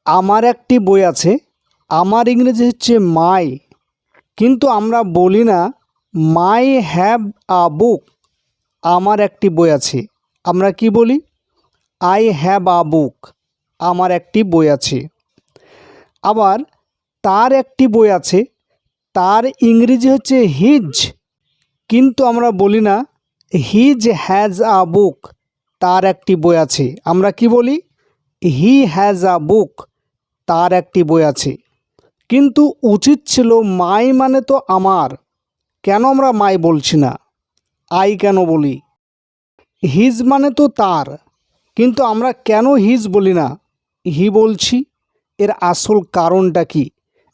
আমার একটি বই আছে। আমার ইংরেজি হচ্ছে মাই, কিন্তু আমরা বলি না মাই হ্যাভ আ বুক। আমার একটি বই আছে, আমরা কি বলি? আই হ্যাভ আ বুক। আমার একটি বই আছে। আবার তার একটি বই আছে, তার ইংরেজি হচ্ছে হিজ, কিন্তু আমরা বলি না হিজ হ্যাজ আ বুক। তার একটি বই আছে, আমরা কি বলি? হি হ্যাজ আ বুক। তার একটি বই আছে। কিন্তু উচিত ছিল মাই মানে তো আমার, কেন আমরা মাই বলছি না, আই কেন বলি? হিজ মানে তো তার, কিন্তু আমরা কেন হিজ বলি না, হি বলছি? এর আসল কারণটা কি?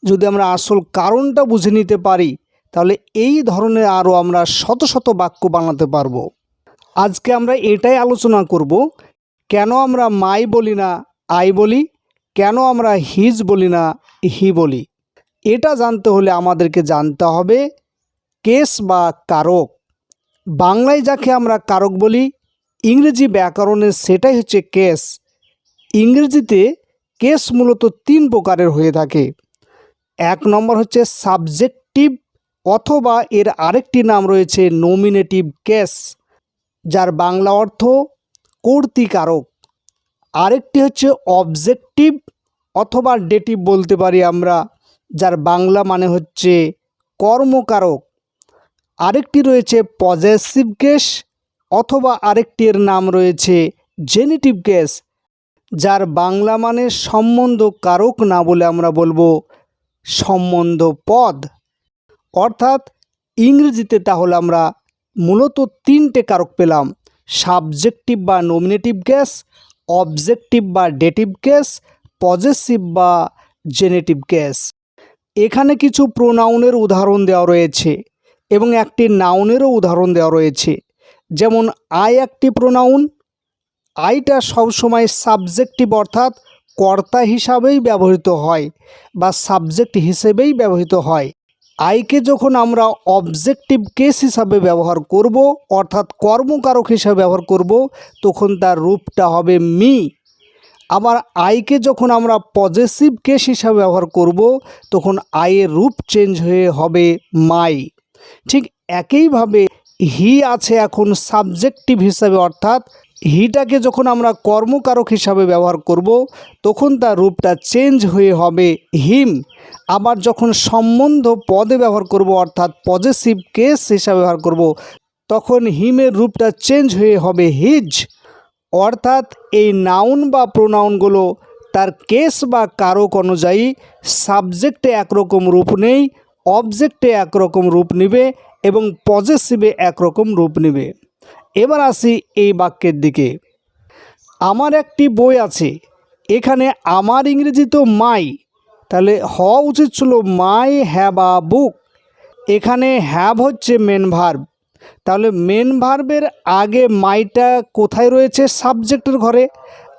যদি আমরা আসল কারণটা বুঝে নিতে পারি, তাহলে এই ধরনের আরও আমরা শত শত বাক্য বানাতে পারবো। আজকে আমরা এটাই আলোচনা করব, কেন আমরা মাই বলি না আই বলি, কেন আমরা হিজ বলি না হি বলি। এটা জানতে হলে আমাদেরকে জানতে হবে কেস বা কারক। বাংলায় যাকে আমরা কারক বলি, ইংরেজি ব্যাকরণে সেটাই হচ্ছে কেস। ইংরেজিতে কেস মূলত 3 প্রকারের হয়ে থাকে। 1 নম্বর হচ্ছে সাবজেক্টিভ, অথবা এর আরেকটি নাম রয়েছে নমিনেটিভ কেস, যার বাংলা অর্থ কর্তৃকারক। আরেকটি হচ্ছে অবজেক্টিভ অথবা ডেটিভ বলতে পারি আমরা, যার বাংলা মানে হচ্ছে কর্মকারক। আরেকটি রয়েছে পজেসিভ কেস, অথবা আরেকটির নাম রয়েছে জেনিটিভ কেস, যার বাংলা মানে সম্বন্ধ কারক না বলে আমরা বলবো সম্বন্ধ পদ। অর্থাৎ ইংরেজিতে তাহলে আমরা মূলত 3টে কারক পেলাম: সাবজেক্টিভ বা নমিনেটিভ কেস, অবজেক্টিভ বা ডেটিভ কেস, পজেসিভ বা জেনেটিভ কেস। এখানে কিছু প্রোনাউনের উদাহরণ দেওয়া রয়েছে এবং একটি নাউনেরও উদাহরণ দেওয়া রয়েছে। যেমন আই একটি প্রোনাউন। আইটা সবসময় সাবজেক্টিভ অর্থাৎ কর্তা হিসাবেই ব্যবহৃত হয় বা সাবজেক্ট হিসেবেই ব্যবহৃত হয়। আইকে যখন আমরা অবজেক্টিভ কেস হিসাবে ব্যবহার করব, অর্থাৎ কর্মকারক হিসাবে ব্যবহার করব, তখন তার রূপটা হবে মি। আবার আইকে যখন আমরা পজেসিভ কেস হিসাবে ব্যবহার করব, তখন আইয়ের রূপ চেঞ্জ হয়ে হবে মাই। ঠিক একইভাবে হি আছে এখন সাবজেক্টিভ হিসাবে, অর্থাৎ হিটাকে যখন আমরা কর্মকারক হিসাবে ব্যবহার করব, তখন তার রূপটা চেঞ্জ হয়ে হবে হিম। আবার যখন সম্বন্ধ পদে ব্যবহার করব, অর্থাৎ পজেসিভ কেস হিসাবে ব্যবহার করব, তখন হিমের রূপটা চেঞ্জ হয়ে হবে হিজ। অর্থাৎ এই নাউন বা প্রোনাউনগুলো তার কেস বা কারক অনুযায়ী সাবজেক্টে একরকম রূপ নেই, অবজেক্টে একরকম রূপ নেবে এবং পজেসিভে একরকম রূপ নেবে। এবার আসি এই বাক্যের দিকে। আমার একটি বই আছে। এখানে আমার ইংরেজি তো মাই, তাহলে হওয়া উচিত ছিল মাই হ্যাভ আ বুক। এখানে হ্যাভ হচ্ছে মেন ভার্ব, তাহলে মেন ভার্বের আগে মাইটা কোথায় রয়েছে? সাবজেক্টের ঘরে।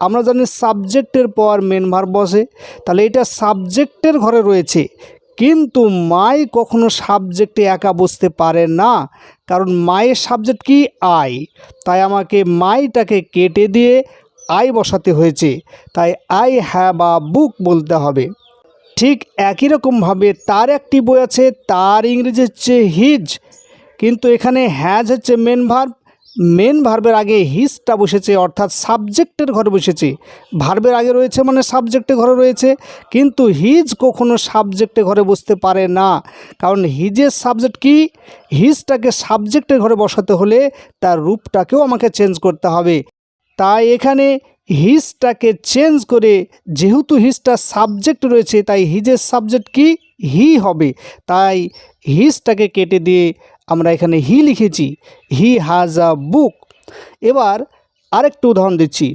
আমরা জানি সাবজেক্টের পর মেন ভার্ব বসে, তাহলে এটা সাবজেক্টের ঘরে রয়েছে। কিন্তু মাই কখনো সাবজেক্টে একা বসতে পারে না, কারণ মায়ের সাবজেক্ট কি? আই। তাই আমাকে মাইটাকে কেটে দিয়ে আই বসাতে হয়েছে, তাই আই হ্যাভ আ বুক বলতে হবে। ঠিক একই রকমভাবে তার একটি বই আছে, তার ইংরেজি হচ্ছে হিজ, কিন্তু এখানে হ্যাজ হচ্ছে মেন ভার্ব। মেন ভার্বের আগে হিজটা বসেছে, অর্থাৎ সাবজেক্টের ঘরে বসেছে। ভার্বের আগে রয়েছে মানে সাবজেক্টের ঘরে রয়েছে, কিন্তু হিজ কখনো সাবজেক্টের ঘরে বসতে পারে না, কারণ হিজের সাবজেক্ট কি? হিজটাকে সাবজেক্টের ঘরে বসাতে হলে তার রূপটাকেও আমাকে চেঞ্জ করতে হবে। তাই এখানে হিজটাকে চেঞ্জ করে, যেহেতু হিজটা সাবজেক্ট রয়েছে, তাই হিজের সাবজেক্ট কি? হি হবে। তাই হিজটাকে কেটে দিয়ে আমরা এখানে হি লিখেছি, হি হ্যাজ আ বুক। এবার আরেকটু উদাহরণ দিচ্ছি।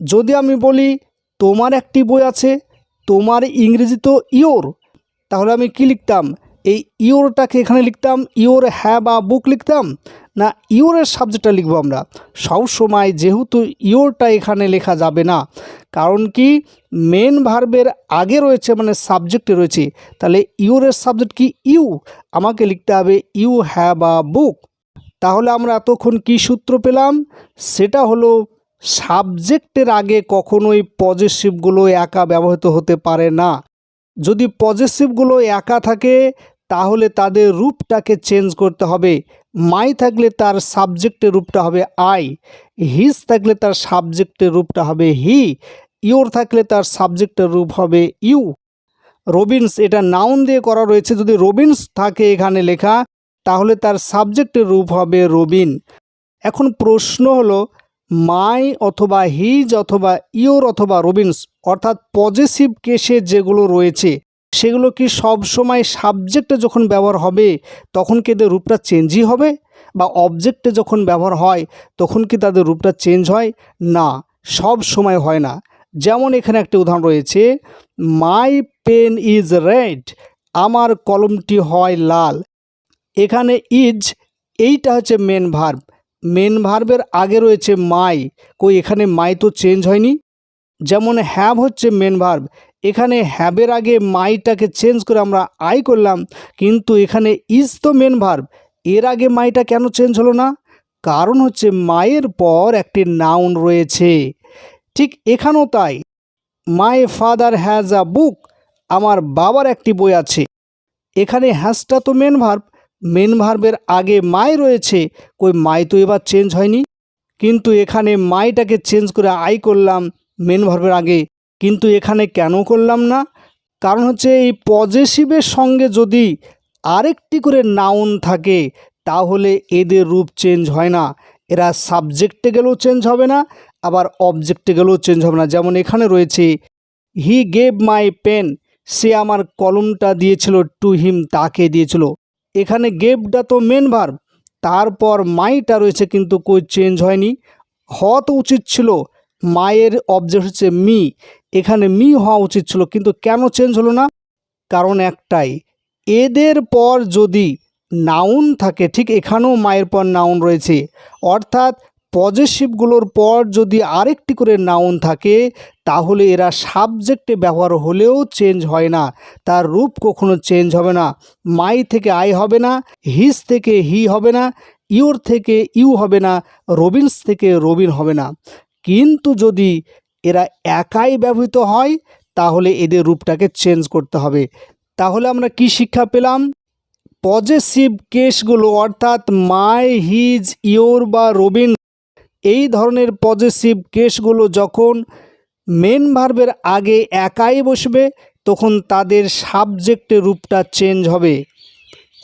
যদি আমি বলি তোমার একটি বই আছে, তোমার ইংরেজি তো ইয়োর, তাহলে আমি কি লিখতাম? এই ইয়োরটাকে এখানে লিখতাম ইয়োর হ্যাভ আ বুক লিখতাম, না ইয়োরের সাবজেক্টটা লিখবো আমরা? সবসময় যেহেতু ইয়োরটা এখানে লেখা যাবে না, কারণ কি? মেন ভার্বের আগে রয়েছে মানে সাবজেক্টে রয়েছে, তাহলে ইয়োরের সাবজেক্ট কি? ইউ। আমাকে লিখতে হবে ইউ হ্যাভ আ বুক। তাহলে আমরা এতক্ষণ কি সূত্র পেলাম? সেটা হলো সাবজেক্টের আগে কখনোই পজেসিভগুলো একা ব্যবহৃত হতে পারে না। যদি পজেসিভগুলো একা থাকে তাহলে তাদের রূপটাকে চেঞ্জ করতে হবে। মাই থাকলে তার সাবজেক্টের রূপটা হবে আই, হিজ থাকলে তার সাবজেক্টের রূপটা হবে হি, ইওর থাকলে তার সাবজেক্টের রূপ হবে ইউ। রবিনস, এটা নাউন দিয়ে করা রয়েছে, যদি রবিনস থাকে এখানে লেখা তাহলে তার সাবজেক্টের রূপ হবে রবিন। এখন প্রশ্ন হলো মাই অথবা হিজ অথবা ইওর অথবা রবিনস অর্থাৎ পজেসিভ কেসে যেগুলো রয়েছে সেগুলো কি সব সময় সাবজেক্টে যখন ব্যবহার হবে তখন কি এদের রূপটা চেঞ্জই হবে, বা অবজেক্টে যখন ব্যবহার হয় তখন কি তাদের রূপটা চেঞ্জ হয়? না, সব সময় হয় না। যেমন এখানে একটা উদাহরণ রয়েছে, মাই পেন ইজ রেড, আমার কলমটি হয় লাল। এখানে ইজ এইটা হচ্ছে মেন ভার্ব, মেন ভার্বের আগে রয়েছে মাই, কই এখানে মাই তো চেঞ্জ হয়নি। যেমন হ্যাভ হচ্ছে মেন ভার্ব, এখানে হ্যাবের আগে মাইটাকে চেঞ্জ করে আমরা আই করলাম, কিন্তু এখানে ইজ তো মেন ভার্ব, এর আগে মাইটা কেন চেঞ্জ হলো না? কারণ হচ্ছে মায়ের পর একটি নাউন রয়েছে। ঠিক এখানেও তাই, মাই ফাদার হ্যাজ আ বুক, আমার বাবার একটি বই আছে। এখানে হ্যাজটা তো মেন ভার্ব, মেন ভার্বের আগে মাই রয়েছে, কই মাই তো এবার চেঞ্জ হয়নি, কিন্তু এখানে মাইটাকে চেঞ্জ করে আই করলাম মেন ভার্বের আগে, কিন্তু এখানে কেন করলাম না? কারণ হচ্ছে এই পজেসিভের সঙ্গে যদি আরেকটি করে নাউন থাকে তাহলে এদের রূপ চেঞ্জ হয় না, এরা সাবজেক্টে গেলেও চেঞ্জ হবে না, আবার অবজেক্টে গেলেও চেঞ্জ হবে না। যেমন এখানে রয়েছে হি গেভ মাই পেন, সে আমার কলমটা দিয়েছিল, টু হিম, তাকে দিয়েছিল। এখানে গেভটা তো মেন ভার্ব, তারপর মাইটা রয়েছে কিন্তু কই চেঞ্জ হয়নি, হওয়া তো উচিত ছিল, মায়ের অবজেক্ট হচ্ছে মি, এখানে মি হওয়া উচিত ছিল, কিন্তু কেন চেঞ্জ হলো না? কারণ একটাই, এদের পর যদি নাউন থাকে, ঠিক এখানেও মায়ের পর নাউন রয়েছে, অর্থাৎ পজেসিভগুলোর পর যদি আরেকটি করে নাউন থাকে তাহলে এরা সাবজেক্টে ব্যবহার হলেও চেঞ্জ হয় না, তার রূপ কখনো চেঞ্জ হবে না। মাই থেকে আই হবে না, হিজ থেকে হি হবে না, ইওর থেকে ইউ হবে না, রবিনস থেকে রবিন হবে না। কিন্তু যদি এরা একাই ব্যবহৃত হয় তাহলে এদের রূপটাকে চেঞ্জ করতে হবে। তাহলে আমরা কি শিক্ষা পেলাম? পজেসিভ কেসগুলো অর্থাৎ মাই, হিজ, ইওর বা রবিন, এই ধরনের পজেসিভ কেসগুলো যখন মেন ভার্বের আগে একাই বসবে তখন তাদের সাবজেক্টের রূপটা চেঞ্জ হবে,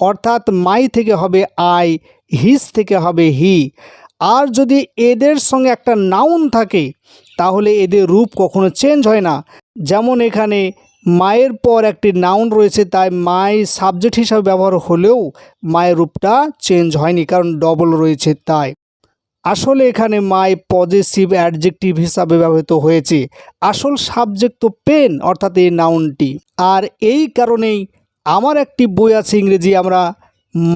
অর্থাৎ মাই থেকে হবে আই, হিজ থেকে হবে হি। আর যদি এদের সঙ্গে একটা নাউন থাকে তাহলে এদের রূপ কখনো চেঞ্জ হয় না। যেমন এখানে মায়ের পর একটি নাউন রয়েছে, তাই মাই সাবজেক্ট হিসাবে ব্যবহার হলেও মায়ের রূপটা চেঞ্জ হয়নি, কারণ ডবল রয়েছে তাই। আসলে এখানে মাই পজেসিভ অ্যাডজেক্টিভ হিসাবে ব্যবহৃত হয়েছে, আসল সাবজেক্ট তো পেন অর্থাৎ এই নাউনটি। আর এই কারণেই আমার একটি বই আছে ইংরেজি আমরা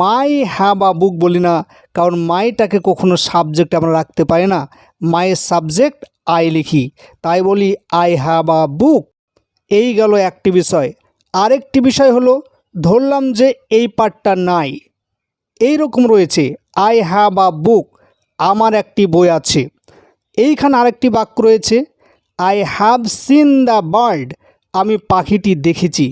মাই হ্যাভ আ বুক বলি না, কারণ মাইটাকে কখনো সাবজেক্ট আমরা রাখতে পারি না, মায়ের সাবজেক্ট আই লিখি, তাই বলি আই হ্যাভ আ বুক। এই গেল একটি বিষয়। আরেকটি বিষয় হলো, ধরলাম যে এই পার্টটা নাই, এই রকম রয়েছে আই হ্যাভ আ বুক, আমার একটি বই আছে। এইখানে আরেকটি বাক্য রয়েছে I have seen the bird, আমি পাখিটি দেখেছি।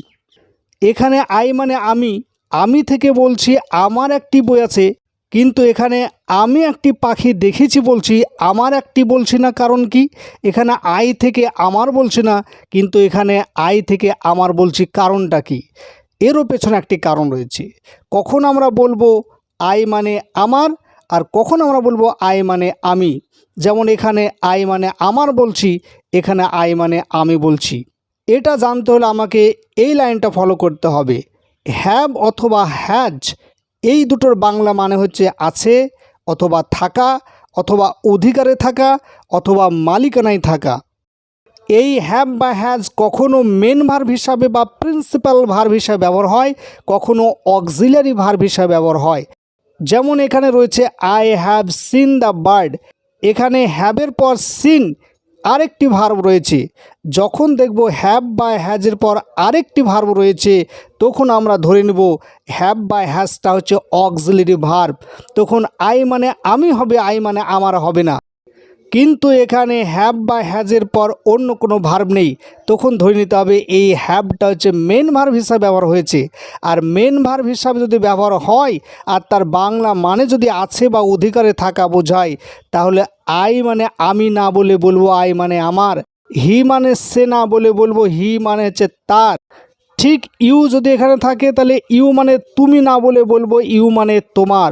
এখানে আই মানে আমি, আমি থেকে বলছি আমার একটি বই আছে, কিন্তু এখানে আমি একটি পাখি দেখেছি বলছি, আমার একটি বলছি না, কারণ কি? এখানে আই থেকে আমার বলছি না, কিন্তু এখানে আই থেকে আমার বলছি, কারণটা কি? এরও পেছনে একটি কারণ রয়েছে। কখন আমরা বলবো আই মানে আমার, আর কখন আমরা বলবো আই মানে আমি। যেমন এখানে আই মানে আমার বলছি, এখানে আই মানে আমি বলছি। এটা জানতে হলে আমাকে এই লাইনটা ফলো করতে হবে, হ্যাভ অথবা হ্যাজ, এই দুটোর বাংলা মানে হচ্ছে আছে অথবা থাকা অথবা অধিকারে থাকা অথবা মালিকানায় থাকা। এই হ্যাভ বা হ্যাজ কখনো মেন ভার্ব হিসাবে বা প্রিন্সিপাল ভার্ব হিসাবে ব্যবহার হয়, কখনো অক্সিলারি ভার্ব হিসাবে ব্যবহার হয়। যেমন এখানে রয়েছে I have seen the bird, এখানে হ্যাভের পর সিন আরেকটি ভার্ব রয়েছে। যখন দেখব হ্যাভ বা হ্যাজের পর আরেকটি ভার্ব রয়েছে তখন আমরা ধরে নেব হ্যাভ বা হ্যাজটা হচ্ছে অক্সিলারি ভার্ব, তখন আই মানে আমি হবে, আই মানে আমার হবে না। কিন্তু এখানে হ্যাভ বা হ্যাজের পর অন্য কোনো ভার্ব নেই, তখন ধরে নিতে হবে এই হ্যাভটা হচ্ছে মেন ভার্ব হিসাবে ব্যবহার হয়েছে। আর মেন ভার্ব হিসাবে যদি ব্যবহার হয় আর তার বাংলা মানে যদি আছে বা অধিকারে থাকা বোঝায়, তাহলে আই মানে আমি না বলে বলবো আই মানে আমার, হি মানে সে না বলে বলবো হি মানে হচ্ছে তার। ঠিক ইউ যদি এখানে থাকে তাহলে ইউ মানে তুমি না বলে বলবো ইউ মানে তোমার।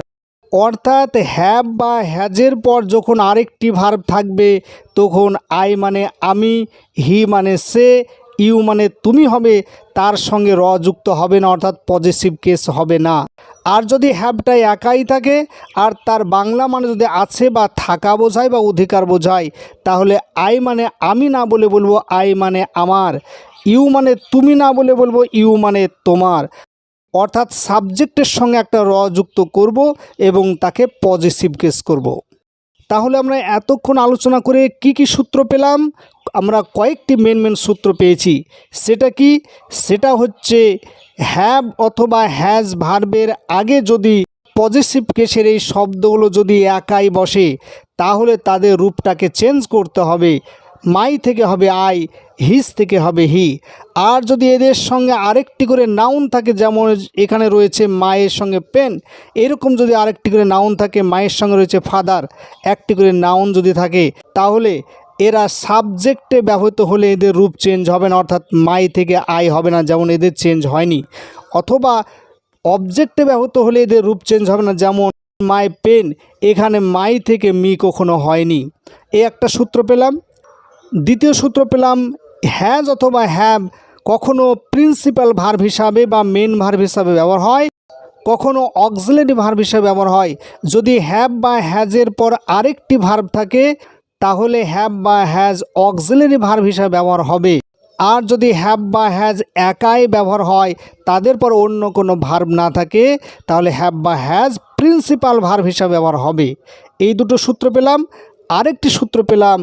অর্থাৎ হ্যাভ বা হ্যাজের পর যখন আরেকটি ভার্ব থাকবে তখন আই মানে আমি, হি মানে সে, ইউ মানে তুমি হবে, তার সঙ্গে র যুক্ত হবে না, অর্থাৎ পজেসিভ কেস হবে না। আর যদি হ্যাভটা একাই থাকে আর তার বাংলা মানে যদি আছে বা থাকা বোঝায় বা অধিকার বোঝায়, তাহলে আই মানে আমি না বলে বলবো আই মানে আমার, ইউ মানে তুমি না বলে বলবো ইউ মানে তোমার। অর্থাৎ সাবজেক্টের সঙ্গে একটা র যুক্ত করব এবং তাকে পজিটিভ কেস করব। তাহলে আমরা এতক্ষণ আলোচনা করে কি সূত্র পেলাম? আমরা কয়েকটি মেন সূত্র পেয়েছি। সেটা কি? সেটা হচ্ছে হ্যাভ অথবা হ্যাজ ভার্বের আগে যদি পজিটিভ কেসের এই শব্দগুলো যদি একাই বসে, তাহলে তাদের রূপটাকে চেঞ্জ করতে হবে। মাই থেকে হবে আই, হিজ থেকে হবে হি। আর যদি এদের সঙ্গে আরেকটি করে নাউন থাকে, যেমন এখানে রয়েছে মায়ের সঙ্গে পেন, এরকম যদি আরেকটি করে নাউন থাকে, মায়ের সঙ্গে রয়েছে ফাদার, একটি করে নাউন যদি থাকে, তাহলে এরা সাবজেক্টে ব্যবহৃত হলে এদের রূপ চেঞ্জ হবে না, অর্থাৎ মাই থেকে আই হবে না, যেমন এদের চেঞ্জ হয়নি। অথবা অবজেক্টে ব্যবহৃত হলে এদের রূপ চেঞ্জ হবে না, যেমন মাই পেন, এখানে মাই থেকে মি কখনো হয়নি। এই একটা সূত্র পেলাম। দ্বিতীয় সূত্র পেলাম হ্যাজ অথবা হ্যাভ কখনো প্রিন্সিপাল ভার্ব হিসাবে বা মেন ভার্ব হিসাবে ব্যবহার হয়, কখনো অক্সিলারি ভার্ব হিসাবে ব্যবহার হয়। যদি হ্যাভ বা হ্যাজের পর আরেকটি ভার্ব থাকে তাহলে হ্যাভ বা হ্যাজ অক্সিলারি ভার্ব হিসাবে ব্যবহার হবে। আর যদি হ্যাভ বা হ্যাজ একাই ব্যবহার হয়, তাদের পর অন্য কোনো ভার্ব না থাকে, তাহলে হ্যাভ বা হ্যাজ প্রিন্সিপাল ভার্ব হিসাবে ব্যবহার হবে। এই দুটো সূত্র পেলাম। আরেকটি সূত্র পেলাম,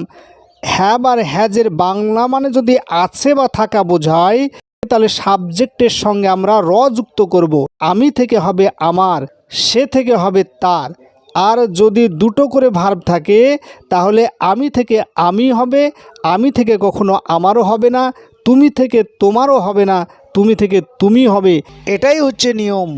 হ্যাভ আর হ্যাজের বাংলা মানে যদি আছে বা থাকা বোঝায়, তাহলে সাবজেক্টের সঙ্গে আমরা র যুক্ত করব। আমি থেকে হবে আমার, সে থেকে হবে তার। আর যদি দুটো করে ভার্ব থাকে তাহলে আমি থেকে আমি হবে, আমি থেকে কখনো আমারও হবে না, তুমি থেকে তোমারও হবে না, তুমি থেকে তুমি হবে। এটাই হচ্ছে নিয়ম।